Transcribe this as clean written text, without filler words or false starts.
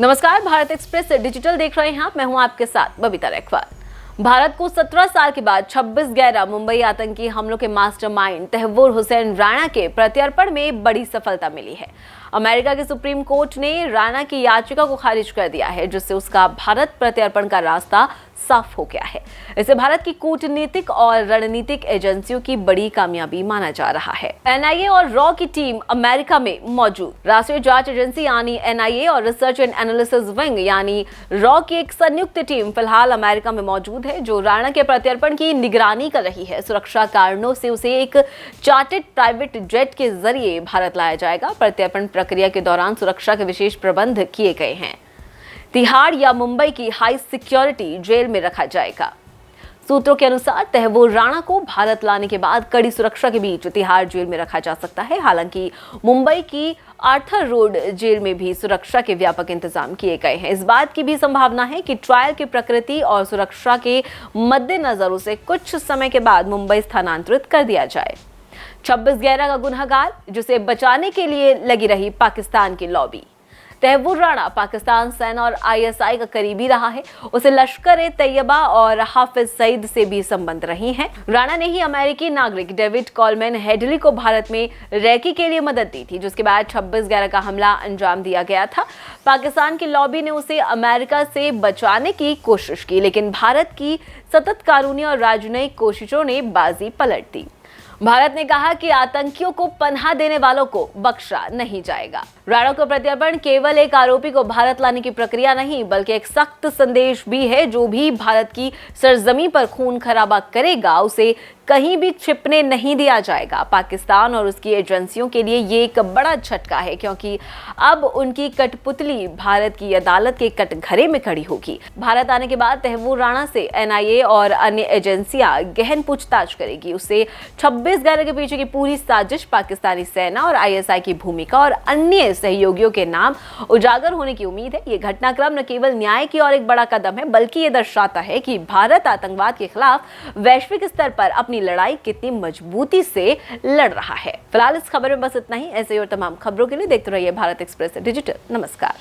नमस्कार, Bharat express digital देख रहे हैं आप। मैं हूं आपके साथ बबीता रेखवार। भारत को 17 साल के बाद 26/11 मुंबई आतंकी हमलों के मास्टरमाइंड तहव्वुर हुसैन राणा के प्रत्यर्पण में बड़ी सफलता मिली है। अमेरिका के सुप्रीम कोर्ट ने राणा की याचिका को खारिज कर दिया है, जिससे उसका भारत प्रत्यर्पण का रास्ता साफ हो गया है। इसे भारत की कूटनीतिक और रणनीतिक एजेंसियों की बड़ी कामयाबी माना जा रहा है। एनआईए और रॉ की टीम अमेरिका में मौजूद। राष्ट्रीय जांच एजेंसी यानी एनआईए और रिसर्च एंड एनालिसिस विंग यानी रॉ की एक संयुक्त टीम फिलहाल अमेरिका में मौजूद है, जो राणा के प्रत्यर्पण की निगरानी कर रही है। सुरक्षा कारणों से उसे एक चार्टर्ड प्राइवेट जेट के जरिए भारत लाया जाएगा। प्रत्यर्पण प्रक्रिया के दौरान सुरक्षा के विशेष प्रबंध किए गए हैं। तिहाड़ या मुंबई की हाई सिक्योरिटी जेल में रखा जाएगा। सूत्रों के अनुसार तहव्वुर राणा को भारत लाने के बाद कड़ी सुरक्षा के बीच तिहाड़ जेल में रखा जा सकता है। हालांकि मुंबई की आर्थर रोड जेल में भी सुरक्षा के व्यापक इंतजाम किए गए हैं। इस बात की भी संभावना है कि ट्रायल की प्रकृति और सुरक्षा के मद्देनजर उसे कुछ समय के बाद मुंबई स्थानांतरित कर दिया जाए। 26/11 का गुनहगार, जिसे बचाने के लिए लगी रही पाकिस्तान की लॉबी। तहव्वुर राणा पाकिस्तान सेना और आईएसआई का करीबी रहा है। उसे लश्कर-ए-तैयबा और हाफिज सईद से भी संबंध रही हैं। राणा ने ही अमेरिकी नागरिक डेविड कॉलमैन हेडली को भारत में रैकी के लिए मदद दी थी, जिसके बाद 26/11 का हमला अंजाम दिया गया था। पाकिस्तान की लॉबी ने उसे अमेरिका से बचाने की कोशिश की, लेकिन भारत की सतत कानूनी और राजनयिक कोशिशों ने बाजी पलट दी। भारत ने कहा कि आतंकियों को पनाह देने वालों को बख्शा नहीं जाएगा। राणा का प्रत्यर्पण केवल एक आरोपी को भारत लाने की प्रक्रिया नहीं, बल्कि एक सख्त संदेश भी है। जो भी भारत की सरजमी पर खून खराबा करेगा, उसे कहीं भी छिपने नहीं दिया जाएगा। पाकिस्तान और उसकी एजेंसियों के लिए ये एक बड़ा झटका है, क्योंकि अब उनकी कठपुतली भारत की अदालत के कटघरे में खड़ी होगी। भारत आने के बाद तहव्वुर राणा से एनआईए और अन्य एजेंसियां गहन पूछताछ करेगी। उससे 26/11 के पीछे की पूरी साजिश, पाकिस्तानी सेना और आईएसआई की भूमिका और अन्य सहयोगियों के नाम उजागर होने की उम्मीद है। ये घटनाक्रम न केवल न्याय की ओर एक बड़ा कदम है, बल्कि ये दर्शाता है कि भारत आतंकवाद के खिलाफ वैश्विक स्तर पर अपनी लड़ाई कितनी मजबूती से लड़ रहा है। फिलहाल इस खबर में बस इतना ही। ऐसे और तमाम खबरों के लिए देखते रहिए भारत एक्सप्रेस डिजिटल। नमस्कार।